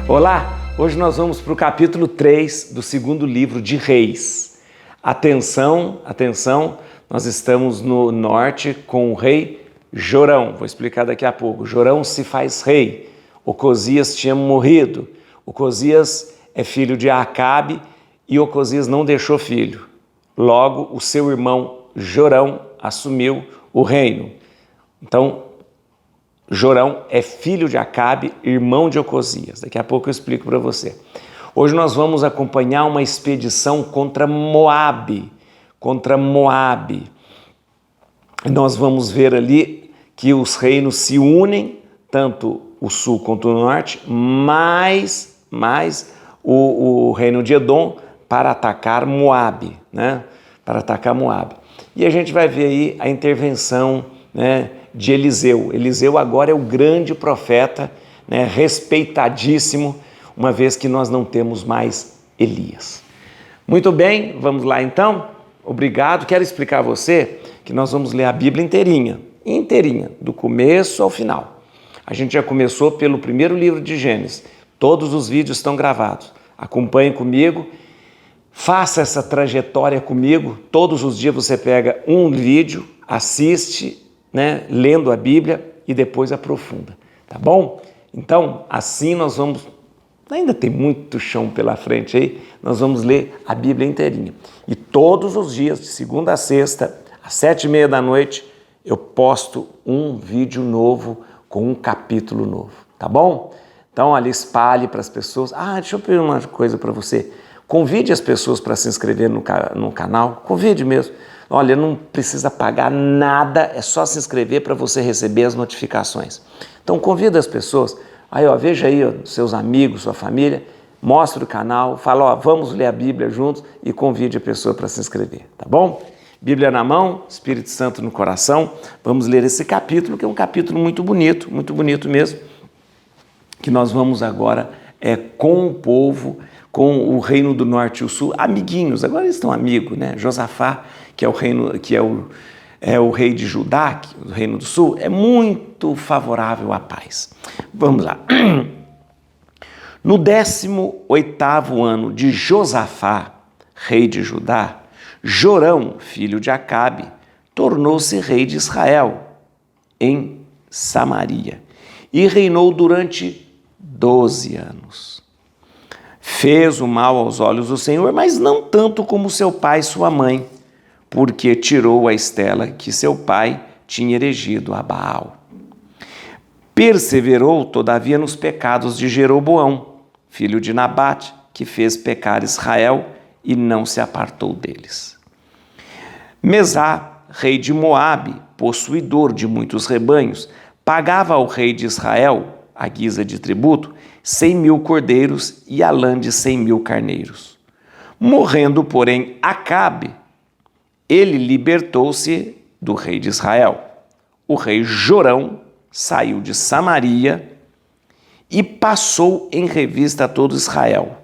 Olá, hoje nós vamos para o capítulo 3 do segundo livro de Reis. Atenção, atenção, nós estamos no norte com o rei Jorão. Vou explicar daqui a pouco. Jorão se faz rei. Ocosias tinha morrido. Ocosias é filho de Acabe e Ocosias não deixou filho. Logo, o seu irmão Jorão assumiu o reino. Então, Jorão é filho de Acabe, irmão de Ocosias. Daqui a pouco eu explico para você. Hoje nós vamos acompanhar uma expedição contra Moabe. Nós vamos ver ali que os reinos se unem, tanto o sul quanto o norte, mais o reino de Edom para atacar Moabe, né? Para atacar Moabe. E a gente vai ver aí a intervenção, né, de Eliseu. Eliseu agora é o grande profeta, né, respeitadíssimo, uma vez que nós não temos mais Elias. Muito bem, vamos lá então? Obrigado. Quero explicar a você que nós vamos ler a Bíblia inteirinha, do começo ao final. A gente já começou pelo primeiro livro de Gênesis. Todos os vídeos estão gravados. Acompanhe comigo, faça essa trajetória comigo. Todos os dias você pega um vídeo, assiste, né, lendo a Bíblia e depois aprofunda, tá bom? Então, assim nós vamos, ainda tem muito chão pela frente aí, nós vamos ler a Bíblia inteirinha. E todos os dias, de segunda a sexta, às 7h30 da noite, eu posto um vídeo novo com um capítulo novo, tá bom? Então, ali espalhe para as pessoas. Deixa eu pedir uma coisa para você. Convide as pessoas para se inscrever no canal, convide mesmo. Olha, não precisa pagar nada, é só se inscrever para você receber as notificações. Então convida as pessoas, veja aí seus amigos, sua família, mostre o canal, fala, vamos ler a Bíblia juntos e convide a pessoa para se inscrever, tá bom? Bíblia na mão, Espírito Santo no coração, vamos ler esse capítulo, que é um capítulo muito bonito mesmo, que nós vamos agora com o povo, com o reino do norte e o sul, amiguinhos, agora eles estão amigos, né? Josafá, que é o rei de Judá, o reino do sul, é muito favorável à paz. Vamos lá. No 18º ano de Josafá, rei de Judá, Jorão, filho de Acabe, tornou-se rei de Israel, em Samaria, e reinou durante 12 anos. Fez o mal aos olhos do Senhor, mas não tanto como seu pai e sua mãe, porque tirou a estela que seu pai tinha erigido a Baal. Perseverou, todavia, nos pecados de Jeroboão, filho de Nabate, que fez pecar Israel e não se apartou deles. Mesá, rei de Moabe, possuidor de muitos rebanhos, pagava ao rei de Israel, à guisa de tributo, 100.000 cordeiros e a lã de 100.000 carneiros. Morrendo, porém, Acabe, ele libertou-se do rei de Israel. O rei Jorão saiu de Samaria e passou em revista a todo Israel.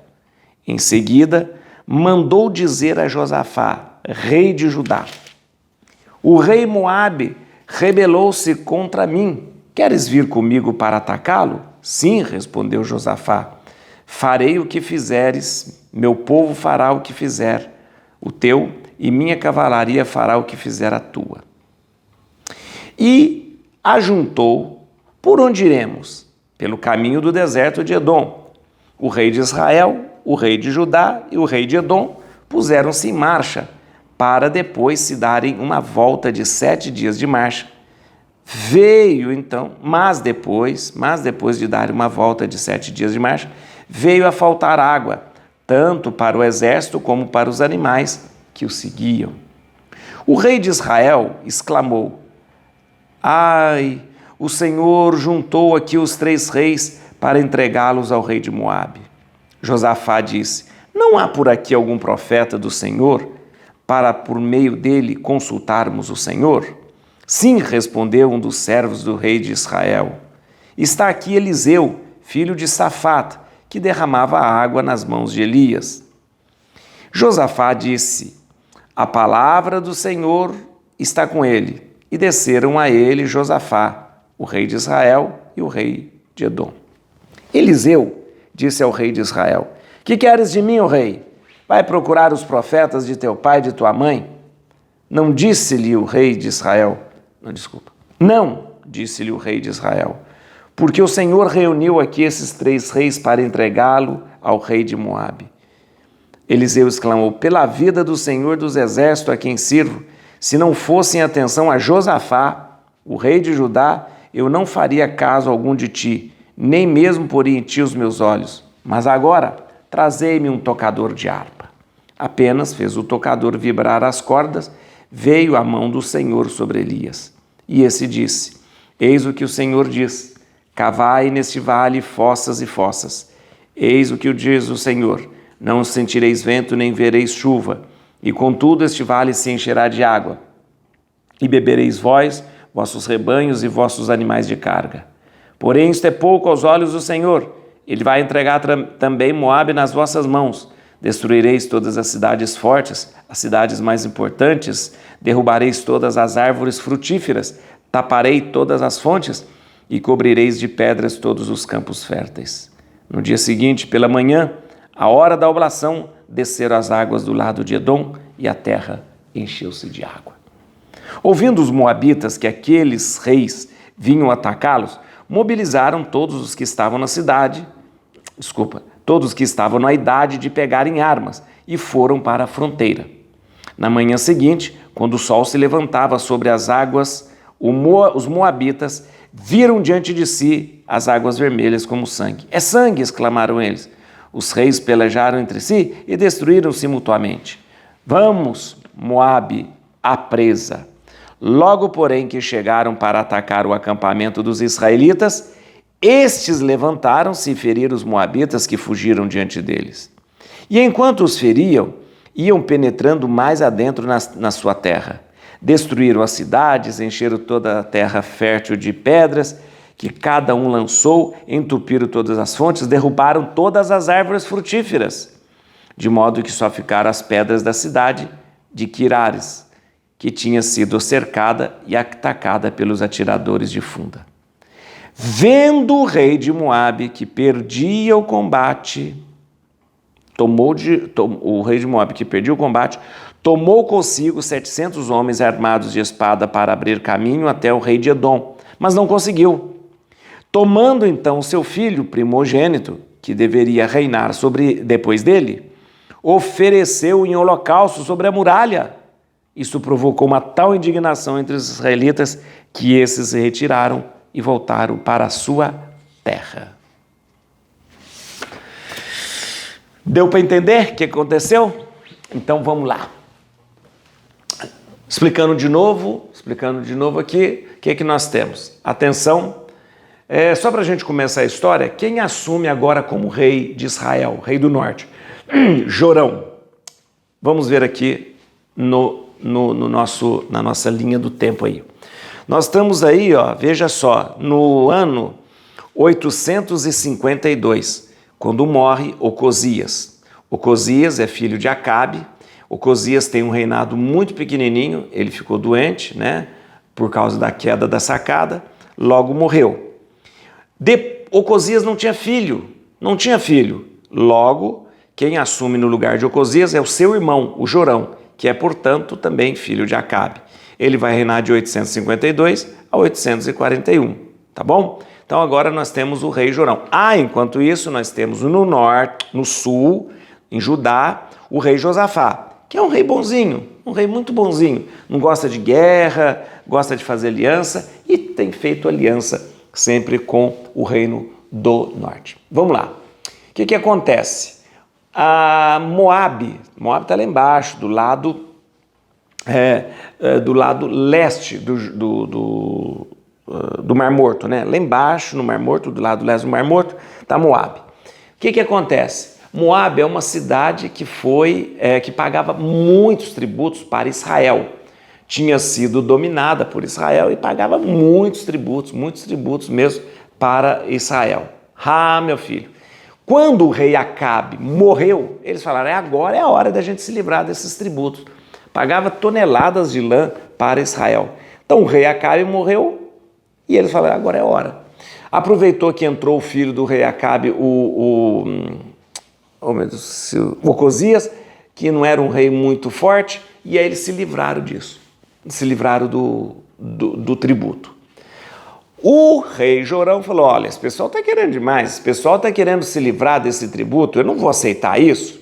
Em seguida, mandou dizer a Josafá, rei de Judá: o rei Moabe rebelou-se contra mim. Queres vir comigo para atacá-lo? Sim, respondeu Josafá. Farei o que fizeres, meu povo fará o que fizer, o teu, e minha cavalaria fará o que fizer a tua. E ajuntou: por onde iremos? Pelo caminho do deserto de Edom. O rei de Israel, o rei de Judá e o rei de Edom puseram-se em marcha, para depois se darem uma volta de 7 dias de marcha. Veio então, mas depois de dar uma volta de 7 dias de marcha, veio a faltar água, tanto para o exército como para os animais que o seguiam. O rei de Israel exclamou: o Senhor juntou aqui os 3 reis para entregá-los ao rei de Moabe. Josafá disse: não há por aqui algum profeta do Senhor, para por meio dele consultarmos o Senhor? Sim, respondeu um dos servos do rei de Israel. Está aqui Eliseu, filho de Safate, que derramava água nas mãos de Elias. Josafá disse: a palavra do Senhor está com ele. E desceram a ele Josafá, o rei de Israel e o rei de Edom. Eliseu disse ao rei de Israel: Que queres de mim, ó rei? Vai procurar os profetas de teu pai e de tua mãe? Não disse-lhe o rei de Israel. Não, disse-lhe o rei de Israel, porque o Senhor reuniu aqui esses 3 reis para entregá-lo ao rei de Moabe. Eliseu exclamou: Pela vida do Senhor dos exércitos a quem sirvo, se não fosse em atenção a Josafá, o rei de Judá, eu não faria caso algum de ti, nem mesmo poria em ti os meus olhos. Mas agora, trazei-me um tocador de harpa. Apenas fez o tocador vibrar as cordas, veio a mão do Senhor sobre Elias. E esse disse: Eis o que o Senhor diz: Cavai neste vale fossas e fossas. Eis o que diz o Senhor: Não sentireis vento nem vereis chuva, e contudo este vale se encherá de água. E bebereis vós, vossos rebanhos e vossos animais de carga. Porém isto é pouco aos olhos do Senhor. Ele vai entregar também Moabe nas vossas mãos. Destruireis todas as cidades fortes, as cidades mais importantes, derrubareis todas as árvores frutíferas, taparei todas as fontes e cobrireis de pedras todos os campos férteis. No dia seguinte, pela manhã, à hora da oblação, desceram as águas do lado de Edom e a terra encheu-se de água. Ouvindo os moabitas que aqueles reis vinham atacá-los, mobilizaram todos os que estavam na idade de pegarem armas e foram para a fronteira. Na manhã seguinte, quando o sol se levantava sobre as águas, os moabitas viram diante de si as águas vermelhas como sangue. É sangue! Exclamaram eles. Os reis pelejaram entre si e destruíram-se mutuamente. Vamos, Moabe, à presa. Logo, porém, que chegaram para atacar o acampamento dos israelitas, estes levantaram-se e feriram os moabitas que fugiram diante deles. E enquanto os feriam, iam penetrando mais adentro na sua terra. Destruíram as cidades, encheram toda a terra fértil de pedras, que cada um lançou, entupiram todas as fontes, derrubaram todas as árvores frutíferas, de modo que só ficaram as pedras da cidade de Quirares, que tinha sido cercada e atacada pelos atiradores de funda. Vendo o rei de Moabe que perdia o combate, tomou consigo 700 homens armados de espada para abrir caminho até o rei de Edom, mas não conseguiu. Tomando então seu filho primogênito, que deveria reinar depois dele, ofereceu em holocausto sobre a muralha. Isso provocou uma tal indignação entre os israelitas que esses se retiraram e voltaram para a sua terra. Deu para entender o que aconteceu? Então vamos lá. Explicando de novo aqui, o que é que nós temos? Atenção, só para a gente começar a história, quem assume agora como rei de Israel, rei do norte? Jorão. Vamos ver aqui na nossa linha do tempo aí. Nós estamos aí, veja só, no ano 852, quando morre Ocosias. Ocosias é filho de Acabe. Ocosias tem um reinado muito pequenininho, ele ficou doente, por causa da queda da sacada, logo morreu. Ocosias não tinha filho, logo quem assume no lugar de Ocosias é o seu irmão, o Jorão, que é, portanto, também filho de Acabe. Ele vai reinar de 852 a 841, tá bom? Então agora nós temos o rei Jorão. Enquanto isso nós temos no norte, no sul, em Judá, o rei Josafá, que é um rei bonzinho, um rei muito bonzinho. Não gosta de guerra, gosta de fazer aliança e tem feito aliança sempre com o reino do norte. Vamos lá. O que acontece? A Moabe está lá embaixo, do lado leste do Mar Morto, Lá embaixo, no Mar Morto, do lado leste do Mar Morto, está Moabe. O que acontece? Moabe é uma cidade que pagava muitos tributos para Israel. Tinha sido dominada por Israel e pagava muitos tributos mesmo para Israel. Meu filho, quando o rei Acabe morreu, eles falaram, agora é a hora da gente se livrar desses tributos. Pagava toneladas de lã para Israel. Então o rei Acabe morreu e eles falaram, agora é a hora. Aproveitou que entrou o filho do rei Acabe, o Ocosias, que não era um rei muito forte, e aí eles se livraram disso, se livraram do tributo. O rei Jorão falou, olha, esse pessoal está querendo demais, esse pessoal está querendo se livrar desse tributo, eu não vou aceitar isso.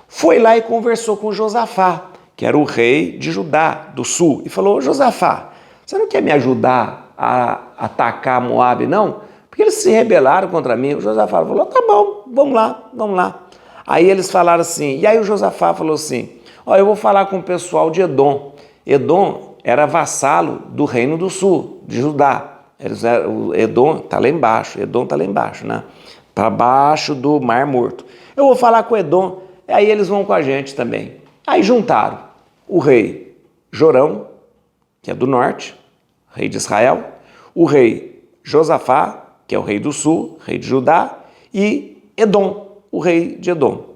Foi lá e conversou com Josafá, que era o rei de Judá, do sul, e falou, Josafá, você não quer me ajudar a atacar Moabe, não? Porque eles se rebelaram contra mim. O Josafá falou, tá bom, vamos lá. Aí eles falaram assim, e aí o Josafá falou assim, ó, eu vou falar com o pessoal de Edom. Edom era vassalo do reino do sul, de Judá. Edom está lá embaixo, né? Para baixo do Mar Morto. Eu vou falar com Edom, aí eles vão com a gente também. Aí juntaram o rei Jorão, que é do norte, rei de Israel, o rei Josafá, que é o rei do sul, rei de Judá, e Edom, o rei de Edom.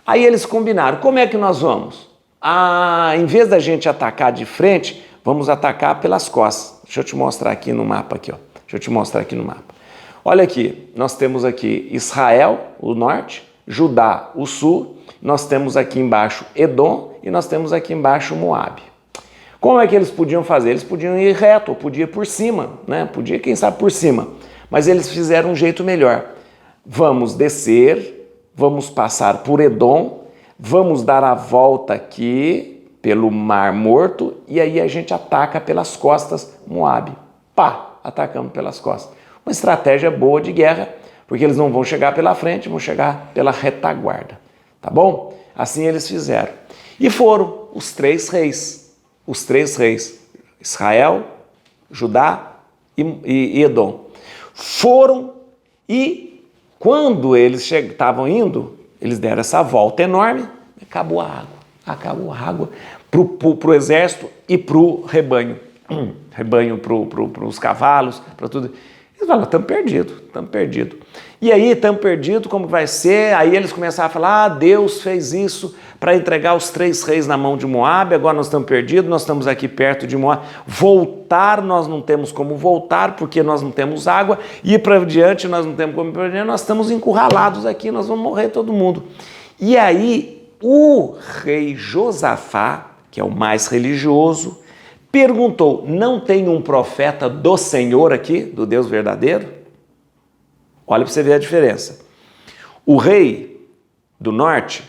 Aí eles combinaram, como é que nós vamos? Em vez da gente atacar de frente, vamos atacar pelas costas. Deixa eu te mostrar aqui no mapa, Olha aqui, nós temos aqui Israel, o norte, Judá, o sul, nós temos aqui embaixo Edom e nós temos aqui embaixo Moabe. Como é que eles podiam fazer? Eles podiam ir reto, ou podia ir por cima, né? Podia, quem sabe, por cima. Mas eles fizeram um jeito melhor. Vamos descer, vamos passar por Edom, vamos dar a volta aqui pelo Mar Morto e aí a gente ataca pelas costas Moabe. Pá, atacamos pelas costas. Uma estratégia boa de guerra, porque eles não vão chegar pela frente, vão chegar pela retaguarda. Tá bom? Assim eles fizeram. E foram os três reis, Israel, Judá e Edom. Foram e quando eles estavam indo, eles deram essa volta enorme, acabou a água para o exército e para o rebanho, para os cavalos, para tudo. Eles falaram, estamos perdidos. E aí, estamos perdidos, como vai ser? Aí eles começaram a falar, Deus fez isso para entregar os três reis na mão de Moabe, agora nós estamos perdidos, nós estamos aqui perto de Moabe. Voltar, nós não temos como voltar, porque nós não temos água, ir para diante, nós não temos como ir para diante, nós estamos encurralados aqui, nós vamos morrer todo mundo. E aí, o rei Josafá, que é o mais religioso, perguntou, não tem um profeta do Senhor aqui, do Deus verdadeiro? Olha para você ver a diferença. O rei do norte,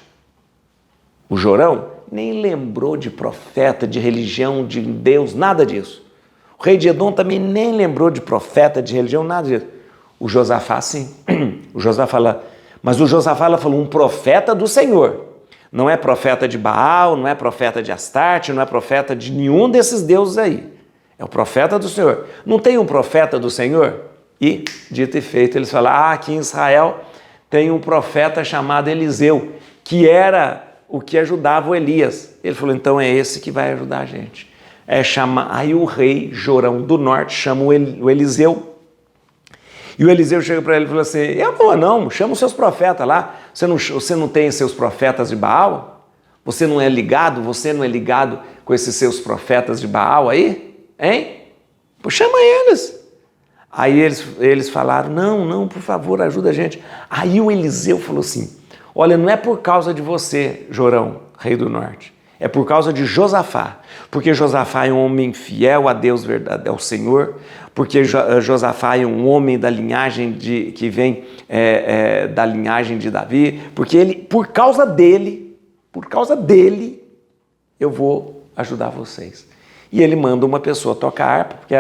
o Jorão, nem lembrou de profeta, de religião, de Deus, nada disso. O rei de Edom também nem lembrou de profeta, de religião, nada disso. O Josafá, sim. Mas o Josafá falou, um profeta do Senhor. Não é profeta de Baal, não é profeta de Astarte, não é profeta de nenhum desses deuses aí. É o profeta do Senhor. Não tem um profeta do Senhor? E, dito e feito, eles falaram, aqui em Israel tem um profeta chamado Eliseu, que era o que ajudava o Elias. Ele falou, então é esse que vai ajudar a gente. Aí o rei Jorão do norte chama o Eliseu. E o Eliseu chega para ele e falou assim, eu não, chama os seus profetas lá. Você não tem seus profetas de Baal? Você não é ligado com esses seus profetas de Baal aí? Hein? Pô, chama eles. Aí eles falaram, não, por favor, ajuda a gente. Aí o Eliseu falou assim, olha, não é por causa de você, Jorão, rei do norte, é por causa de Josafá, porque Josafá é um homem fiel a Deus, ao Senhor, porque Josafá é um homem da linhagem que vem da linhagem de Davi, porque por causa dele, eu vou ajudar vocês. E ele manda uma pessoa tocar harpa, porque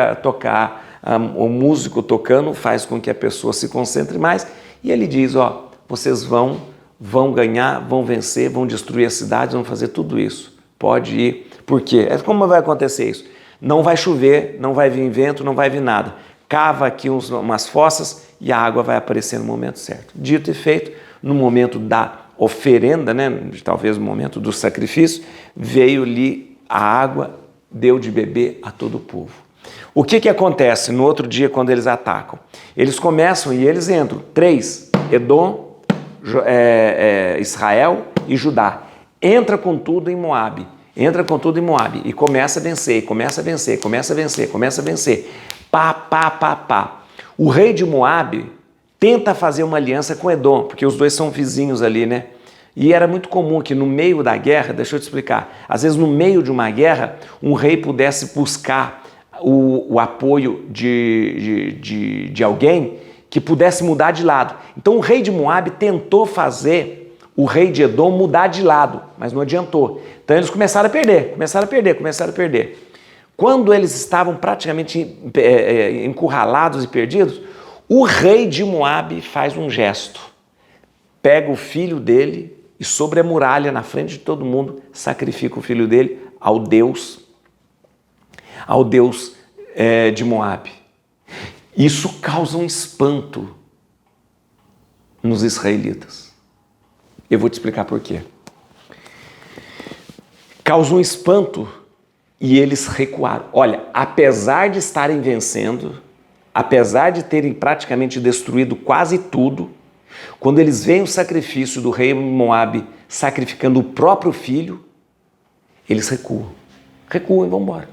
o músico tocando faz com que a pessoa se concentre mais, e ele diz, vocês vão ganhar, vão vencer, vão destruir a cidade, vão fazer tudo isso. Pode ir. Por quê? Como vai acontecer isso? Não vai chover, não vai vir vento, não vai vir nada. Cava aqui umas fossas e a água vai aparecer no momento certo. Dito e feito, no momento da oferenda, né, talvez no momento do sacrifício, veio-lhe a água, deu de beber a todo o povo. O que acontece no outro dia quando eles atacam? Eles começam e eles entram. 3, Edom, Israel e Judá. Entra com tudo em Moabe. E começa a vencer. Pá. O rei de Moabe tenta fazer uma aliança com Edom, porque os dois são vizinhos ali, né? E era muito comum que no meio da guerra, deixa eu te explicar, às vezes no meio de uma guerra, um rei pudesse buscar o apoio de alguém que pudesse mudar de lado. Então o rei de Moabe tentou fazer o rei de Edom mudar de lado, mas não adiantou. Então eles começaram a perder. Quando eles estavam praticamente encurralados e perdidos, o rei de Moabe faz um gesto. Pega o filho dele e sobre a muralha, na frente de todo mundo, sacrifica o filho dele ao Deus de Moabe. Isso causa um espanto nos israelitas. Eu vou te explicar por quê. Causa um espanto e eles recuaram. Olha, apesar de estarem vencendo, apesar de terem praticamente destruído quase tudo, quando eles veem o sacrifício do rei Moabe sacrificando o próprio filho, eles recuam e vão embora.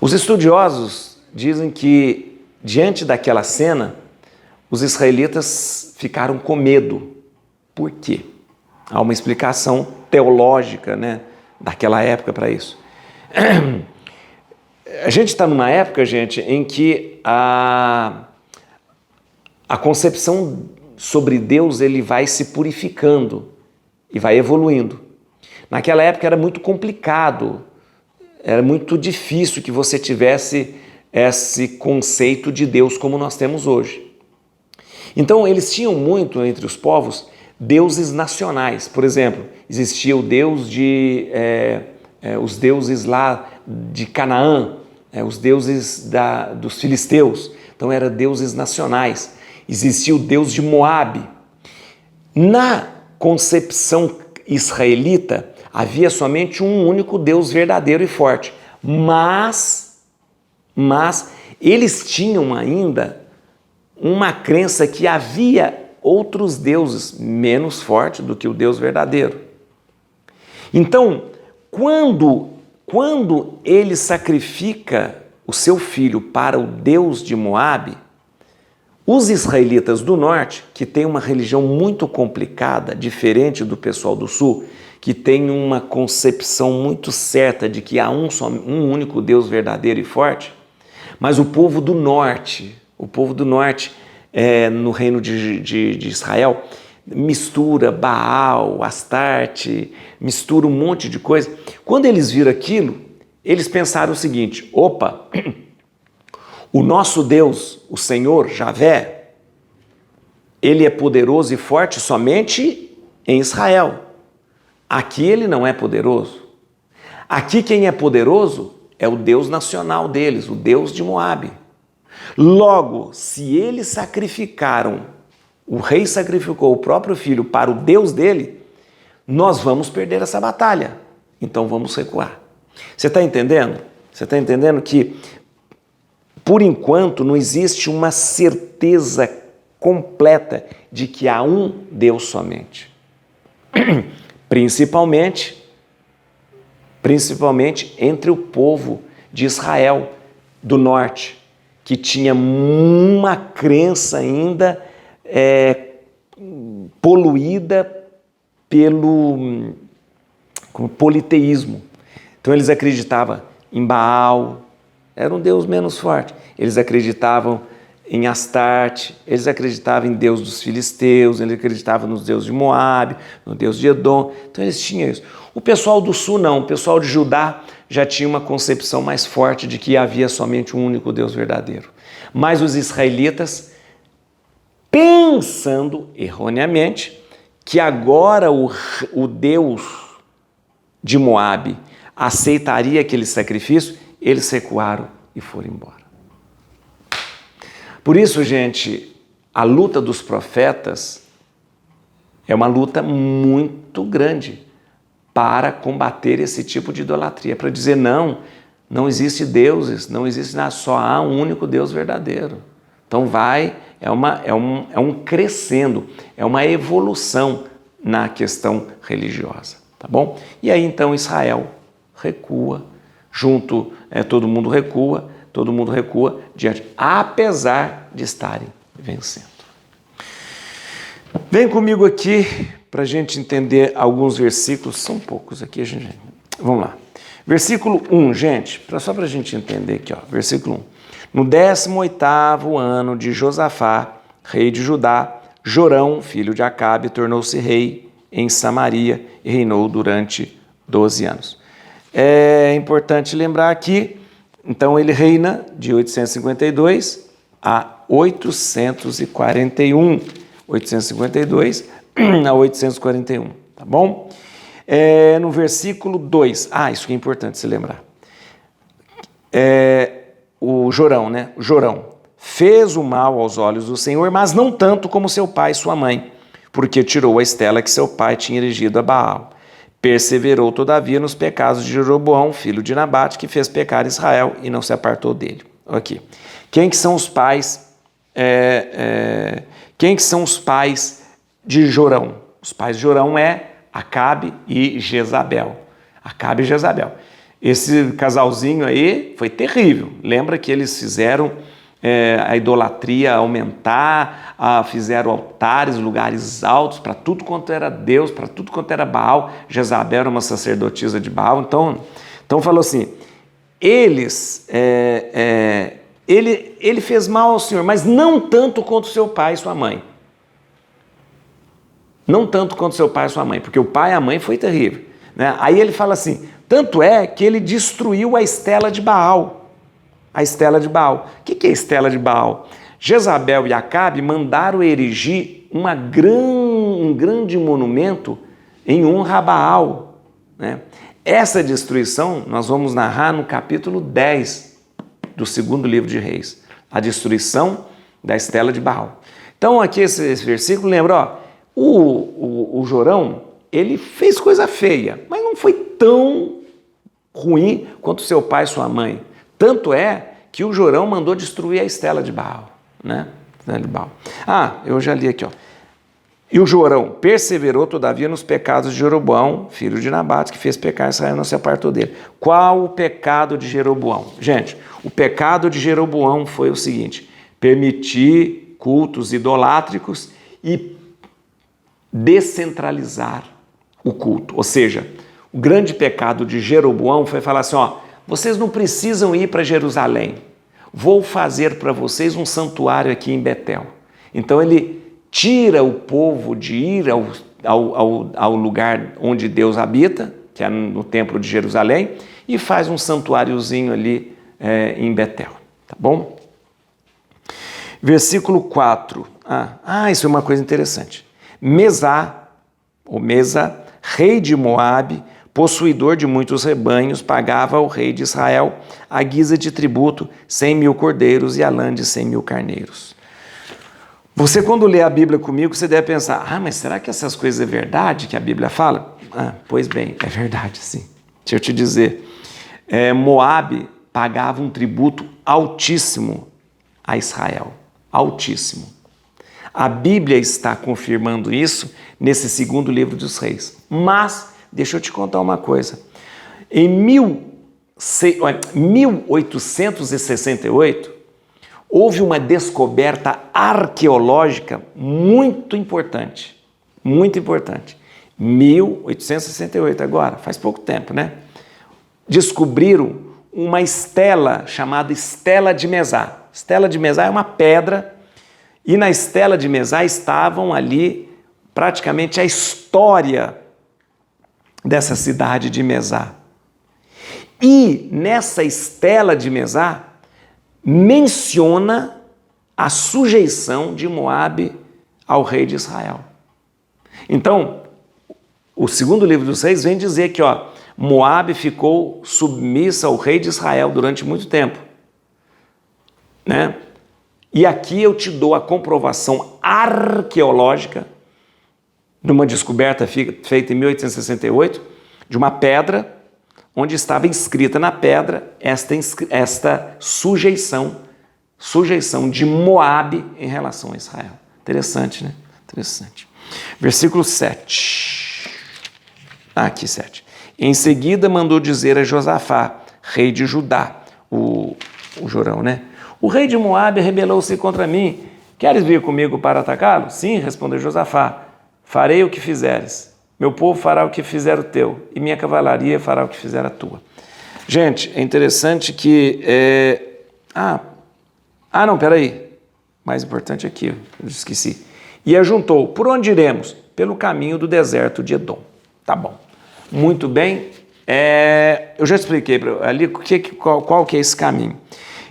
Os estudiosos dizem que, diante daquela cena, os israelitas ficaram com medo. Por quê? Há uma explicação teológica, né, daquela época para isso. A gente está numa época, gente, em que a concepção sobre Deus ele vai se purificando e vai evoluindo. Naquela época era muito complicado, era muito difícil que você tivesse esse conceito de Deus como nós temos hoje. Então eles tinham muito entre os povos deuses nacionais. Por exemplo, existia o deus os deuses lá de Canaã, os deuses dos filisteus. Então eram deuses nacionais. Existia o deus de Moabe. Na concepção israelita, havia somente um único Deus verdadeiro e forte. Mas eles tinham ainda uma crença que havia outros deuses menos fortes do que o Deus verdadeiro. Então, quando ele sacrifica o seu filho para o Deus de Moabe, os israelitas do norte, que têm uma religião muito complicada, diferente do pessoal do sul, que tem uma concepção muito certa de que há um único Deus verdadeiro e forte, mas o povo do norte, no reino de Israel, mistura Baal, Astarte, mistura um monte de coisa. Quando eles viram aquilo, eles pensaram o seguinte: opa, o nosso Deus, o Senhor, Javé, ele é poderoso e forte somente em Israel. Aqui ele não é poderoso. Aqui quem é poderoso é o Deus nacional deles, o Deus de Moabe. Logo, se eles sacrificaram, o rei sacrificou o próprio filho para o Deus dele, nós vamos perder essa batalha. Então vamos recuar. Você está entendendo? Você está entendendo que, por enquanto, não existe uma certeza completa de que há um Deus somente. Principalmente entre o povo de Israel do norte, que tinha uma crença ainda poluída pelo politeísmo. Então eles acreditavam em Baal, era um Deus menos forte. Eles acreditavam em Astarte, eles acreditavam em Deus dos filisteus, eles acreditavam nos deuses de Moabe, no Deus de Edom. Então eles tinham isso. O pessoal do sul não, o pessoal de Judá já tinha uma concepção mais forte de que havia somente um único Deus verdadeiro. Mas os israelitas, pensando erroneamente que agora o Deus de Moabe aceitaria aquele sacrifício, eles recuaram e foram embora. Por isso, gente, a luta dos profetas é uma luta muito grande para combater esse tipo de idolatria, para dizer não existe deuses, não existe nada, só há um único Deus verdadeiro. Então é um crescendo, é uma evolução na questão religiosa, tá bom? E aí então Israel recua, todo mundo recua, todo mundo recua diante, apesar de estarem vencendo. Vem comigo aqui para a gente entender alguns versículos, são poucos aqui, gente. Vamos lá. Versículo 1, gente, só para a gente entender aqui, ó, versículo 1. No 18º ano de Josafá, rei de Judá, Jorão, filho de Acabe, tornou-se rei em Samaria e reinou durante 12 anos. É importante lembrar aqui, então ele reina de 852 a 841. 852 a 841, tá bom? No versículo 2, isso que é importante se lembrar. O Jorão, né? O Jorão fez o mal aos olhos do Senhor, mas não tanto como seu pai e sua mãe, porque tirou a estela que seu pai tinha erigido a Baal. Perseverou, todavia, nos pecados de Jeroboão, filho de Nabate, que fez pecar Israel e não se apartou dele. Aqui. Quem que são os pais? Quem que são os pais de Jorão? Os pais de Jorão é Acabe e Jezabel. Acabe e Jezabel. Esse casalzinho aí foi terrível. Lembra que eles fizeram a idolatria aumentar, fizeram altares, lugares altos para tudo quanto era Deus, para tudo quanto era Baal. Jezabel era uma sacerdotisa de Baal. Então falou assim, ele fez mal ao Senhor, mas não tanto quanto seu pai e sua mãe. Não tanto quanto seu pai e sua mãe, porque o pai e a mãe foi terrível, né? Aí ele fala assim, tanto é que ele destruiu a estela de Baal. A estela de Baal. O que é a estela de Baal? Jezabel e Acabe mandaram erigir um grande monumento em honra a Baal, né? Essa destruição nós vamos narrar no capítulo 10 do segundo livro de Reis. A destruição da estela de Baal. Então aqui esse versículo lembra, o Jorão, ele fez coisa feia, mas não foi tão ruim quanto seu pai e sua mãe. Tanto é que o Jorão mandou destruir a estela de Baal, né? Estela de Baal. Eu já li aqui, ó. E o Jorão perseverou, todavia, nos pecados de Jeroboão, filho de Nabate, que fez pecar Israel e não se apartou dele. Qual o pecado de Jeroboão? Gente, o pecado de Jeroboão foi o seguinte, permitir cultos idolátricos e descentralizar o culto. Ou seja, o grande pecado de Jeroboão foi falar assim, vocês não precisam ir para Jerusalém, vou fazer para vocês um santuário aqui em Betel. Então ele tira o povo de ir ao lugar onde Deus habita, que é no templo de Jerusalém, e faz um santuáriozinho ali em Betel, tá bom? Versículo 4. Isso é uma coisa interessante. Mesa, rei de Moabe, possuidor de muitos rebanhos, pagava ao rei de Israel a guisa de tributo 100.000 cordeiros e a lã de 100.000 carneiros. Você, quando lê a Bíblia comigo, você deve pensar, mas será que essas coisas é verdade que a Bíblia fala? Pois bem, é verdade, sim. Deixa eu te dizer, Moabe pagava um tributo altíssimo a Israel, altíssimo. A Bíblia está confirmando isso nesse segundo livro dos Reis. Mas, deixa eu te contar uma coisa. Em 1868, houve uma descoberta arqueológica muito importante. Muito importante. 1868 agora, faz pouco tempo, né? Descobriram uma estela chamada Estela de Mesá. Estela de Mesá é uma pedra. E na estela de Mesá estavam ali praticamente a história dessa cidade de Mesá. E nessa estela de Mesá menciona a sujeição de Moabe ao rei de Israel. Então, o segundo livro dos Reis vem dizer que Moabe ficou submissa ao rei de Israel durante muito tempo, né? E aqui eu te dou a comprovação arqueológica de uma descoberta feita em 1868 de uma pedra onde estava inscrita na pedra esta sujeição de Moabe em relação a Israel. Interessante, né? Interessante. Versículo 7. Aqui 7. Em seguida mandou dizer a Josafá, rei de Judá, o o Jorão, né? O rei de Moabe rebelou-se contra mim. Queres vir comigo para atacá-lo? Sim, respondeu Josafá. Farei o que fizeres. Meu povo fará o que fizer o teu, e minha cavalaria fará o que fizer a tua. Gente, é interessante que... não, peraí. Mais importante aqui, eu esqueci. E ajuntou, por onde iremos? Pelo caminho do deserto de Edom. Tá bom. Muito bem. Eu já expliquei ali qual que é esse caminho.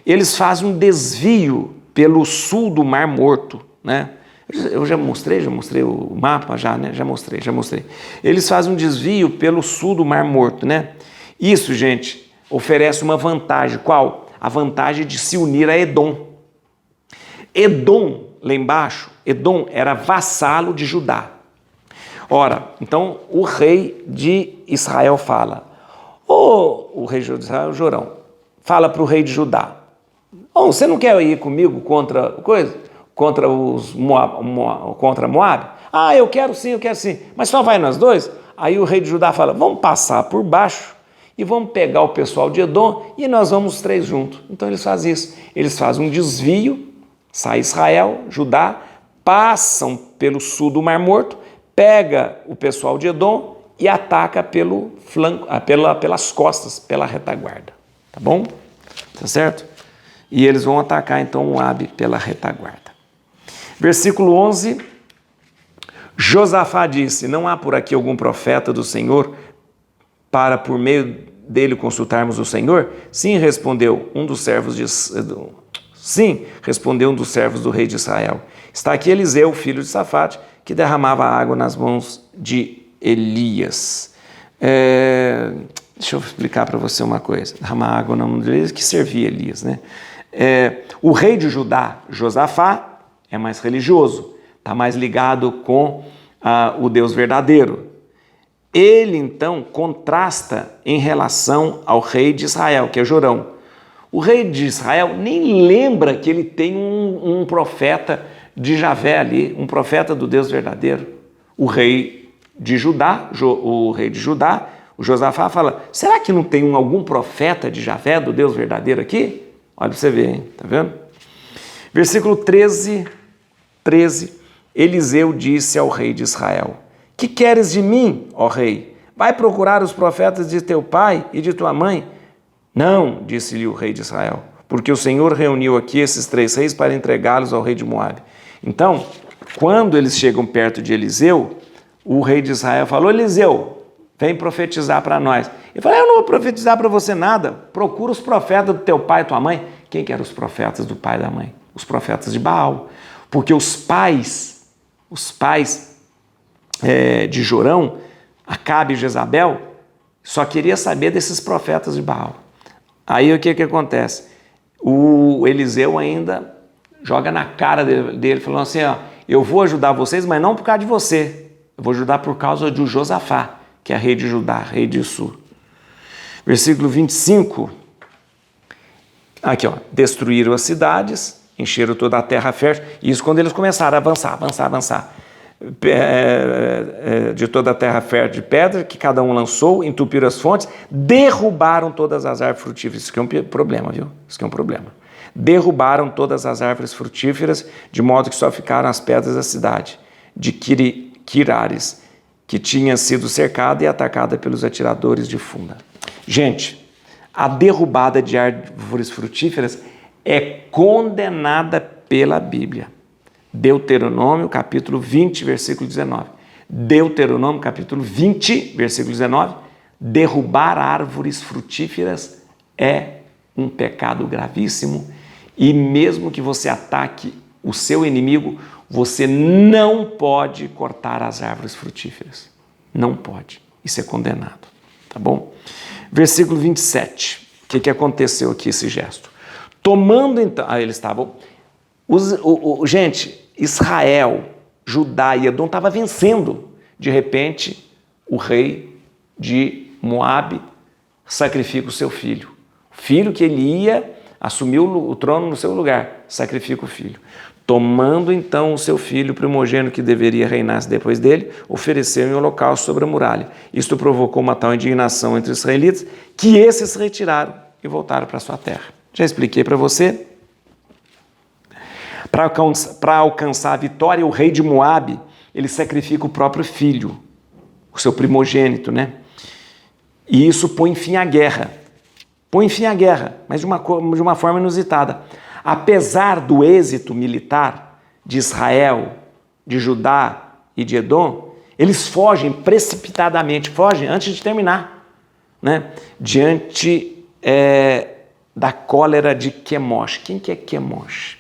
Eles fazem um desvio pelo sul do Mar Morto, né? Eu já mostrei o mapa, né? Já mostrei. Eles fazem um desvio pelo sul do Mar Morto, né? Isso, gente, oferece uma vantagem. Qual? A vantagem de se unir a Edom. Edom, lá embaixo, Edom era vassalo de Judá. Ora, então o rei de Israel fala, o rei de Israel, Jorão, fala para o rei de Judá, você não quer ir comigo contra Moab? Eu quero sim, mas só vai nós dois? Aí o rei de Judá fala, vamos passar por baixo e vamos pegar o pessoal de Edom e nós vamos os três juntos. Então eles fazem isso, eles fazem um desvio, sai Israel, Judá, passam pelo sul do Mar Morto, pega o pessoal de Edom e ataca pelo flanco, pelas costas, pela retaguarda. Tá bom? Tá certo? E eles vão atacar então Moabe pela retaguarda. Versículo 11. Josafá disse, não há por aqui algum profeta do Senhor para por meio dele consultarmos o Senhor? Sim, respondeu um dos servos do rei de Israel. Está aqui Eliseu, filho de Safate, que derramava água nas mãos de Elias. Deixa eu explicar para você uma coisa. Derramar água na mão de Elias, que servia Elias, né? O rei de Judá, Josafá, é mais religioso, está mais ligado com o Deus verdadeiro. Ele, então, contrasta em relação ao rei de Israel, que é Jorão. O rei de Israel nem lembra que ele tem um profeta de Javé ali, um profeta do Deus verdadeiro. O rei de Judá, o Josafá fala, será que não tem algum profeta de Javé, do Deus verdadeiro aqui? Olha para você ver, hein? Tá vendo? Versículo 13, Eliseu disse ao rei de Israel, que queres de mim, ó rei? Vai procurar os profetas de teu pai e de tua mãe? Não, disse-lhe o rei de Israel, porque o Senhor reuniu aqui esses 3 reis para entregá-los ao rei de Moabe. Então, quando eles chegam perto de Eliseu, o rei de Israel falou, Eliseu, vem profetizar para nós. Ele falou, eu não vou profetizar para você nada, procura os profetas do teu pai e tua mãe. Quem que eram os profetas do pai e da mãe? Os profetas de Baal. Porque os pais de Jorão, Acabe e Jezabel, só queria saber desses profetas de Baal. Aí o que acontece? O Eliseu ainda joga na cara dele, falando assim, eu vou ajudar vocês, mas não por causa de você, eu vou ajudar por causa de Josafá, que é rei de Judá, rei de Sur. Versículo 25, aqui destruíram as cidades, encheram toda a terra fértil, isso quando eles começaram a avançar, de toda a terra fértil de pedra, que cada um lançou, entupiram as fontes, derrubaram todas as árvores frutíferas, isso aqui é um problema, viu? Isso aqui é um problema. Derrubaram todas as árvores frutíferas, de modo que só ficaram as pedras da cidade, de Quirares, que tinha sido cercada e atacada pelos atiradores de funda. Gente, a derrubada de árvores frutíferas é condenada pela Bíblia. Deuteronômio, capítulo 20, versículo 19. Deuteronômio, capítulo 20, versículo 19. Derrubar árvores frutíferas é um pecado gravíssimo e mesmo que você ataque o seu inimigo, você não pode cortar as árvores frutíferas. Não pode. Isso é condenado. Tá bom? Versículo 27. O que aconteceu aqui, esse gesto? Tomando então... eles estavam... gente, Israel, Judá e Edom estavam vencendo. De repente, o rei de Moabe sacrifica o seu filho. O filho que ele ia assumir o trono no seu lugar, sacrifica o filho. Tomando então o seu filho primogênito que deveria reinar depois dele, ofereceu em holocausto sobre a muralha. Isto provocou uma tal indignação entre os israelitas que esses se retiraram e voltaram para sua terra. Já expliquei para você. Para alcançar a vitória, o rei de Moabe, ele sacrifica o próprio filho, o seu primogênito, né? E isso põe fim à guerra. Põe fim à guerra, mas de uma forma inusitada. Apesar do êxito militar de Israel, de Judá e de Edom, eles fogem precipitadamente, fogem antes de terminar, né? Diante da cólera de Quemosh. Quem que é Quemosh?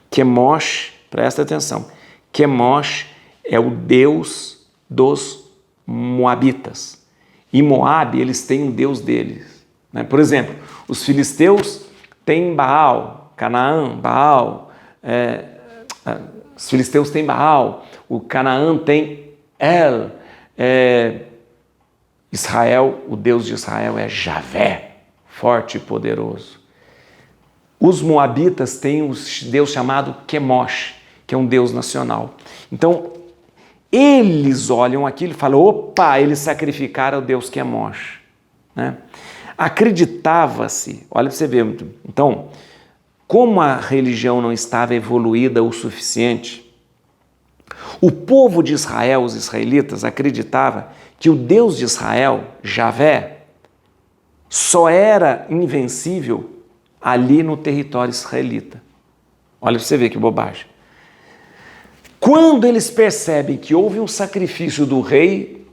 Quemosh, presta atenção, Quemosh é o deus dos moabitas. E Moabe, eles têm um deus deles, né? Por exemplo, os filisteus têm Baal, Canaã, Baal, os filisteus têm Baal, o Canaã tem El, Israel, o Deus de Israel é Javé, forte e poderoso. Os moabitas têm um Deus chamado Quemosh, que é um Deus nacional. Então, eles olham aquilo e falam, opa, eles sacrificaram o Deus Quemosh, né? Acreditava-se, olha para você ver, então, como a religião não estava evoluída o suficiente, o povo de Israel, os israelitas, acreditava que o Deus de Israel, Javé, só era invencível ali no território israelita. Olha para você ver que bobagem. Quando eles percebem que houve um sacrifício do rei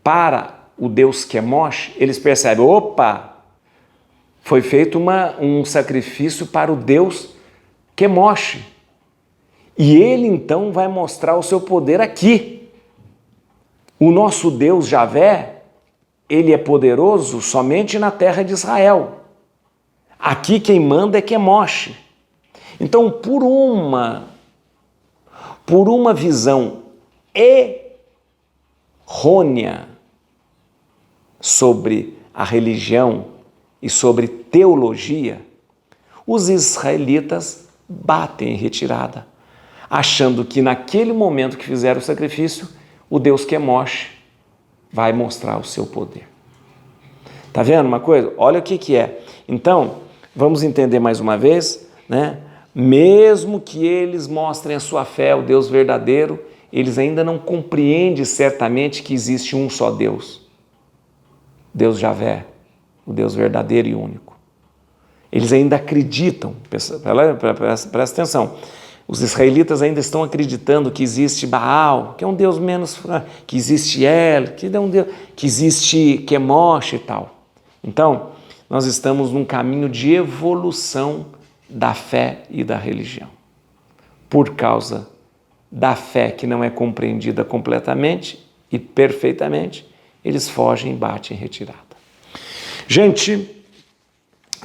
para o Deus Quemosh, eles percebem, opa, foi feito um sacrifício para o Deus Quemosh. E ele então vai mostrar o seu poder aqui. O nosso Deus Javé, ele é poderoso somente na terra de Israel. Aqui quem manda é Quemosh. Então, por uma visão errônea sobre a religião e sobre teologia, os israelitas batem em retirada, achando que naquele momento que fizeram o sacrifício, o Deus Quemosh vai mostrar o seu poder. Tá vendo uma coisa? Olha o que é. Então, vamos entender mais uma vez, né? Mesmo que eles mostrem a sua fé, o Deus verdadeiro, eles ainda não compreendem certamente que existe um só Deus. Deus Javé, o Deus verdadeiro e único. Eles ainda acreditam, presta atenção, os israelitas ainda estão acreditando que existe Baal, que é um Deus menos, que existe El, que é um Deus, que existe Quemosh e tal. Então, nós estamos num caminho de evolução da fé e da religião. Por causa da fé que não é compreendida completamente e perfeitamente, eles fogem e batem em retirada. Gente,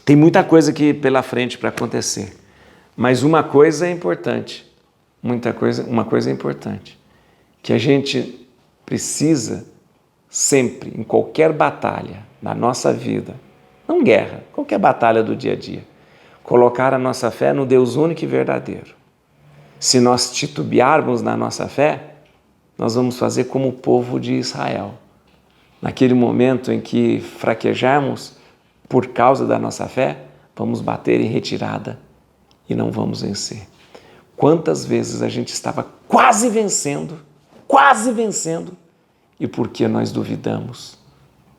tem muita coisa aqui pela frente para acontecer, mas uma coisa é importante, uma coisa é importante, que a gente precisa sempre, em qualquer batalha da nossa vida, não guerra, qualquer batalha do dia a dia, colocar a nossa fé no Deus único e verdadeiro. Se nós titubearmos na nossa fé, nós vamos fazer como o povo de Israel. Naquele momento em que fraquejarmos por causa da nossa fé, vamos bater em retirada e não vamos vencer. Quantas vezes a gente estava quase vencendo, e porque nós duvidamos,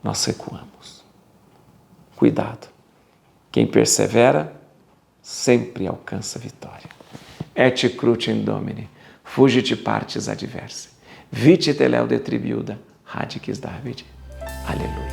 nós recuamos. Cuidado. Quem persevera sempre alcança a vitória. Et crucem Domini, fugit partis adversae, vite teleu de tribiuda, radicis David. Aleluia.